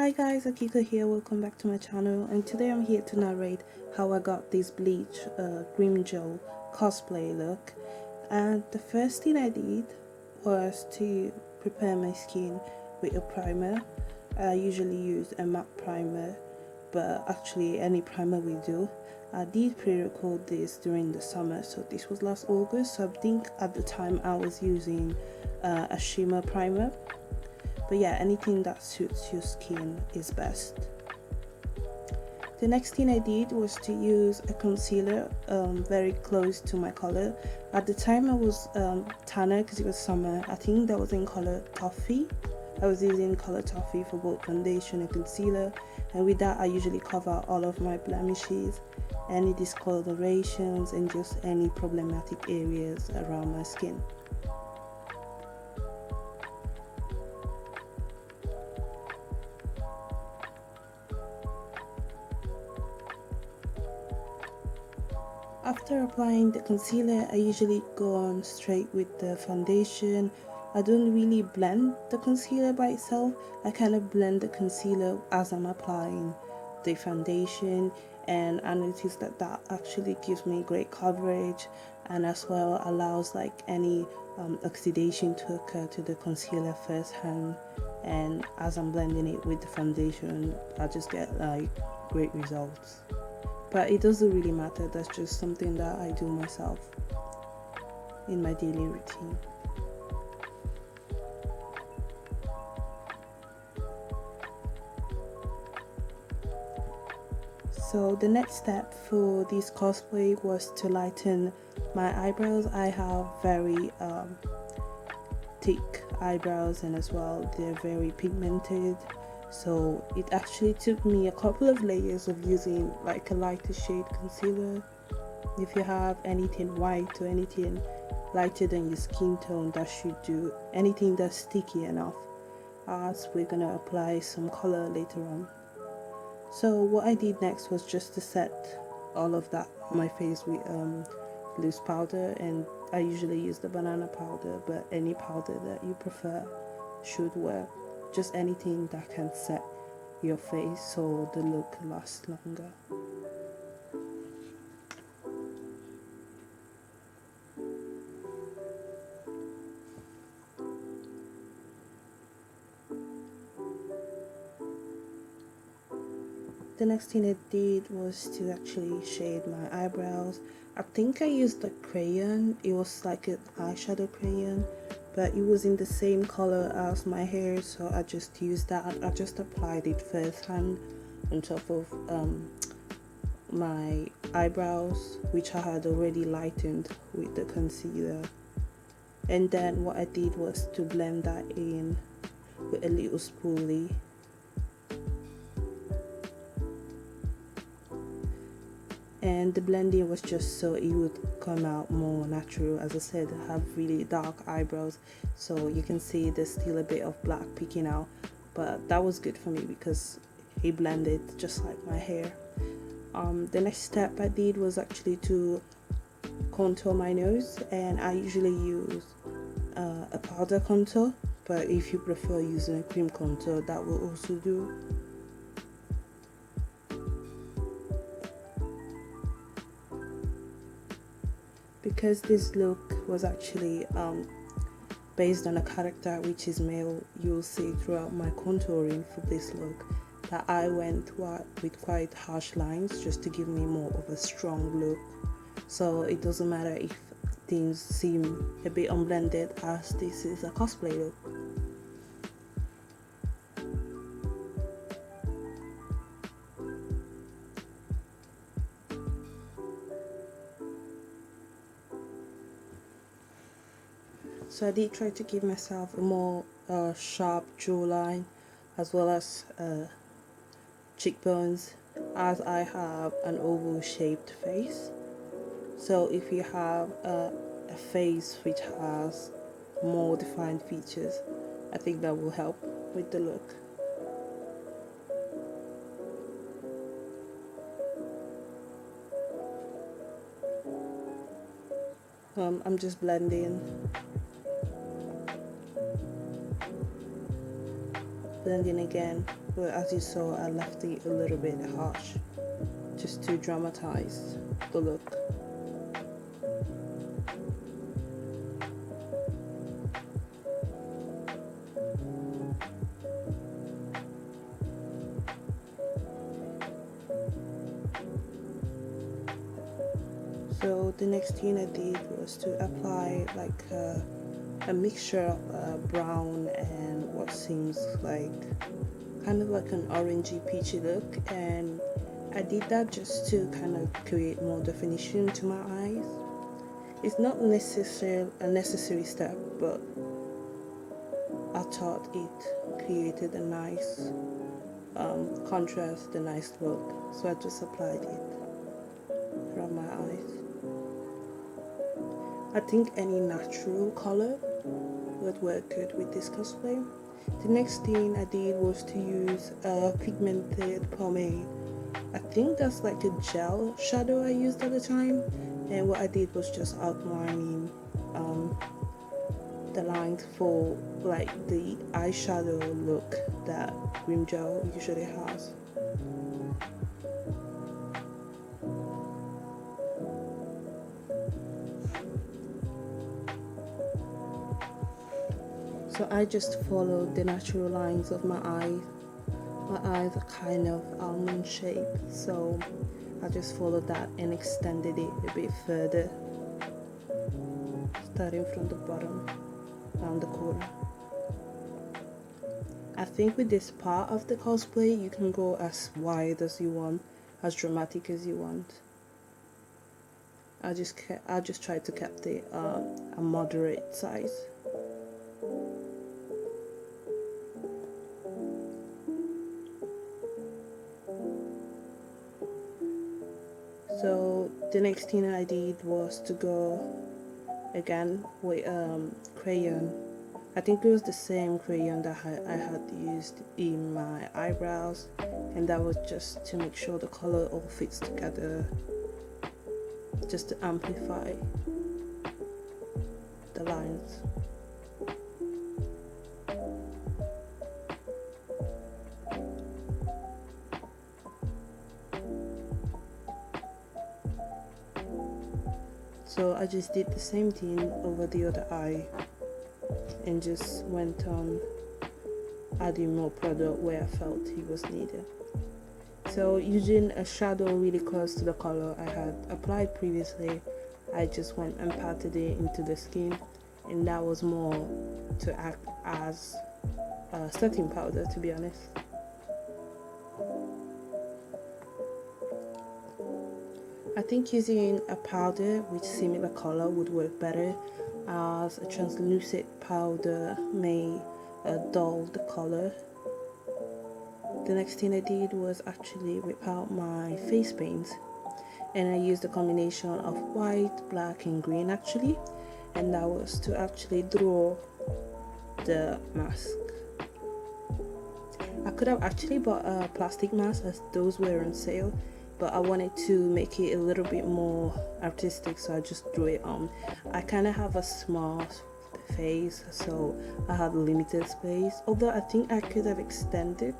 Hi guys, Akiko here, welcome back to my channel, and today I'm here to narrate how I got this Bleach Grimmjow cosplay look. And the first thing I did was to prepare my skin with a primer. I usually use a matte primer, but actually any primer will do. I did pre-record this during the summer, so this was last August, so I think at the time I was using a shimmer primer. But yeah, anything that suits your skin is best. The next thing I did was to use a concealer very close to my color. At the time I was tanner because it was summer. I think that was in color Toffee. I was using color Toffee for both foundation and concealer, and with that I usually cover all of my blemishes, any discolorations, and just any problematic areas around my skin. After applying the concealer, I usually go on straight with the foundation. I don't really blend the concealer by itself. I kind of blend the concealer as I'm applying the foundation, and I noticed that that actually gives me great coverage, and as well allows like any oxidation to occur to the concealer firsthand. And as I'm blending it with the foundation, I just get like great results. But it doesn't really matter, that's just something that I do myself in my daily routine. So the next step for this cosplay was to lighten my eyebrows. I have very thick eyebrows, and as well they're very pigmented. So it actually took me a couple of layers of using like a lighter shade concealer. If you have anything white or anything lighter than your skin tone, that should do. Anything that's sticky enough, as we're gonna apply some color later on. So what I did next was just to set all of that on my face with loose powder, and I usually use the banana powder, but any powder that you prefer should work. Just anything that can set your face so the look lasts longer. The next thing I did was to actually shade my eyebrows. I think I used a crayon. It was like an eyeshadow crayon, but it was in the same color as my hair, so I just used that. I just applied it firsthand on top of my eyebrows, which I had already lightened with the concealer. And then what I did was to blend that in with a little spoolie. And the blending was just so it would come out more natural. As I said, I have really dark eyebrows, so you can see there's still a bit of black peeking out, but that was good for me because it blended just like my hair. The next step I did was actually to contour my nose, and I usually use a powder contour, but if you prefer using a cream contour, that will also do. Because this look was actually based on a character which is male, you'll see throughout my contouring for this look that I went with quite harsh lines just to give me more of a strong look. So it doesn't matter if things seem a bit unblended, as this is a cosplay look. So I did try to give myself a more sharp jawline, as well as cheekbones, as I have an oval shaped face. So if you have a face which has more defined features, I think that will help with the look. I'm just blending blending again, but as you saw, I left it a little bit harsh just to dramatize the look. So the next thing I did was to apply like a mixture of brown and what seems like kind of like an orangey peachy look, and I did that just to kind of create more definition to my eyes. It's not a necessary step, but I thought it created a nice contrast, a nice look, so I just applied it around my eyes. I think any natural color would work good with this cosplay. The next thing I did was to use a pigmented pomade. I think that's like a gel shadow I used at the time, and what I did was just outlining the lines for like the eyeshadow look that Grimmjow usually has. So I just followed the natural lines of my eyes. My eyes are kind of almond shaped, so I just followed that and extended it a bit further, starting from the bottom around the corner. I think with this part of the cosplay you can go as wide as you want, as dramatic as you want. I just tried to keep it a moderate size. So the next thing I did was to go again with crayon. I think it was the same crayon that I had used in my eyebrows, and that was just to make sure the color all fits together, just to amplify the lines. So I just did the same thing over the other eye and just went on adding more product where I felt it was needed. So using a shadow really close to the color I had applied previously, I just went and patted it into the skin, and that was more to act as a setting powder, to be honest. I think using a powder with similar color would work better, as a translucent powder may dull the color. The next thing I did was actually rip out my face paint, and I used a combination of white, black and green actually, and that was to actually draw the mask. I could have actually bought a plastic mask as those were on sale, but I wanted to make it a little bit more artistic, so I just drew it on. I kind of have a small face, so I had limited space, although I think I could have extended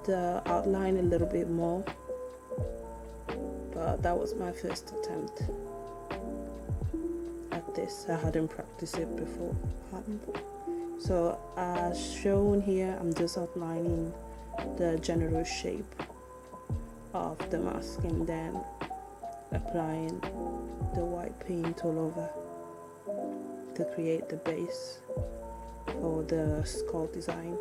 the outline a little bit more, but that was my first attempt at this. I hadn't practiced it beforehand. So as shown here, I'm just outlining the general shape of the mask and then applying the white paint all over to create the base for the skull design,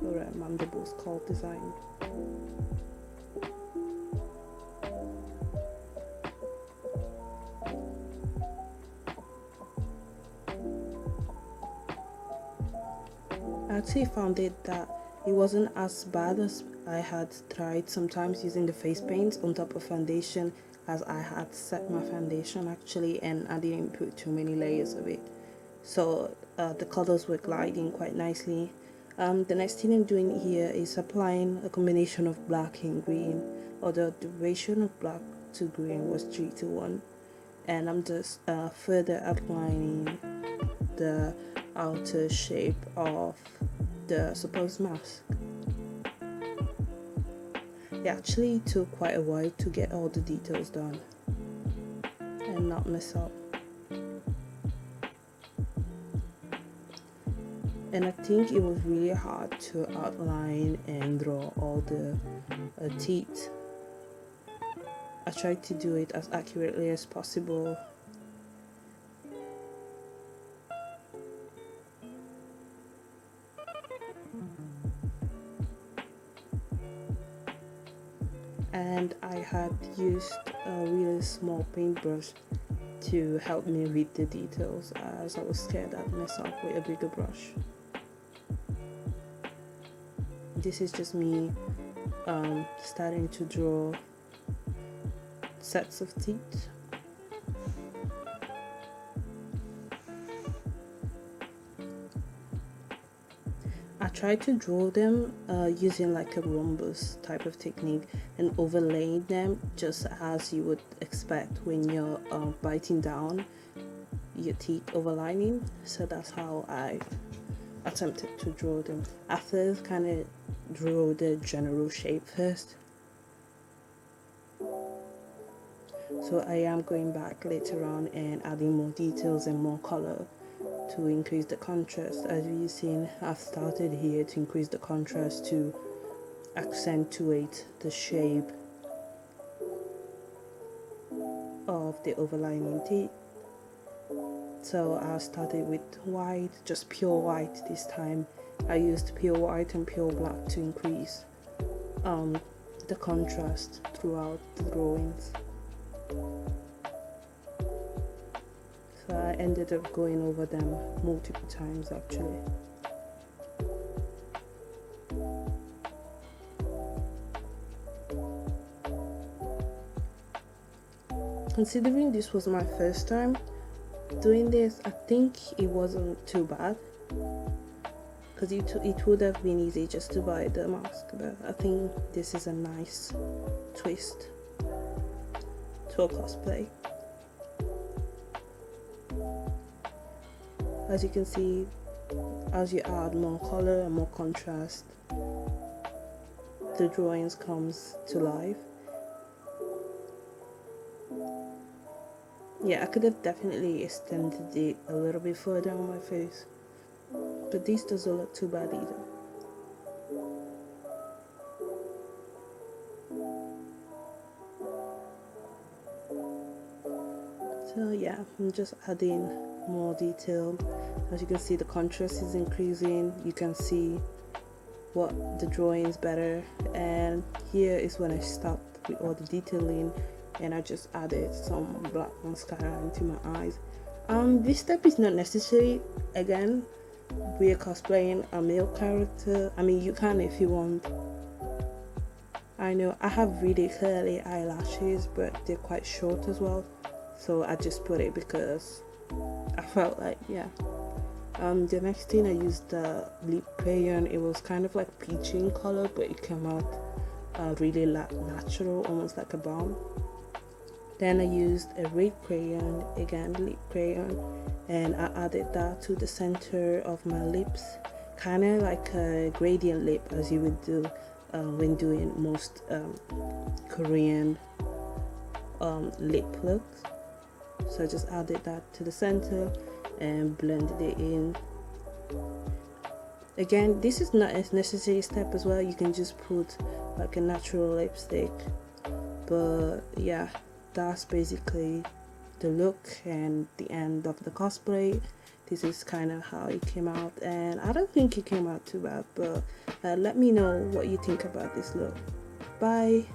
or a mandible skull design. I actually found it that it wasn't as bad as I had tried sometimes using the face paint on top of foundation, as I had set my foundation actually and I didn't put too many layers of it, so the colors were gliding quite nicely. The next thing I'm doing here is applying a combination of black and green, although the ratio of black to green was 3:1, and I'm just further outlining the outer shape of the supposed mask. It actually took quite a while to get all the details done and not mess up. And I think it was really hard to outline and draw all the teeth. I tried to do it as accurately as possible. And I had used a really small paintbrush to help me with the details, as I was scared I'd mess up with a bigger brush. This is just me starting to draw sets of teeth. I tried to draw them using like a rhombus type of technique and overlaying them just as you would expect when you're biting down your teeth overlining. So that's how I attempted to draw them. I first kind of drew the general shape first. So I am going back later on and adding more details and more color to increase the contrast. As you've seen, I've started here to increase the contrast to accentuate the shape of the overlining teeth. So I started with white, just pure white this time. I used pure white and pure black to increase the contrast throughout the drawings. So I ended up going over them multiple times actually. Considering this was my first time doing this, I think it wasn't too bad, because it would have been easy just to buy the mask, but I think this is a nice twist to a cosplay. As you can see, as you add more color and more contrast, the drawings comes to life. Yeah, I could have definitely extended it a little bit further on my face, but this doesn't look too bad either. So yeah, I'm just adding more detail. As you can see, the contrast is increasing. You can see what the drawing is better, and here is when I stopped with all the detailing and I just added some black mascara into my eyes. This step is not necessary. Again, we are cosplaying a male character. I mean, you can if you want. I know I have really curly eyelashes, but they're quite short as well, so I just put it because I felt like, yeah. The next thing, I used the lip crayon. It was kind of like peachy in color, but it came out really natural, almost like a balm. Then I used a red crayon, again lip crayon, and I added that to the center of my lips, kind of like a gradient lip, as you would do when doing most Korean lip looks. So I just added that to the center and blended it in. Again, this is not a necessary step as well. You can just put like a natural lipstick, but yeah, that's basically the look and the end of the cosplay. This is kind of how it came out, and I don't think it came out too bad, but let me know what you think about this look. Bye.